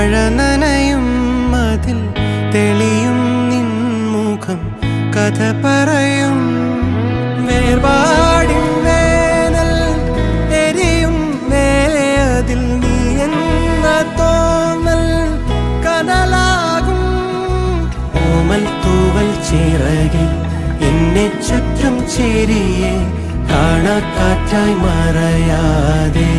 മഴ നനയും അതിൽ തെളിയും നിൻമുഖം കഥ പറയും വേർപാടിൻ വേനൽ എരിയും മേലെ അതിൽ നീ എന്ന തോന്നൽ കനലാകും ഓമൽ തൂവൽ ചിറകിൽ എന്നെ ചുറ്റും ചേരിയെ കാണാക്കാറ്റായി മറയാതെ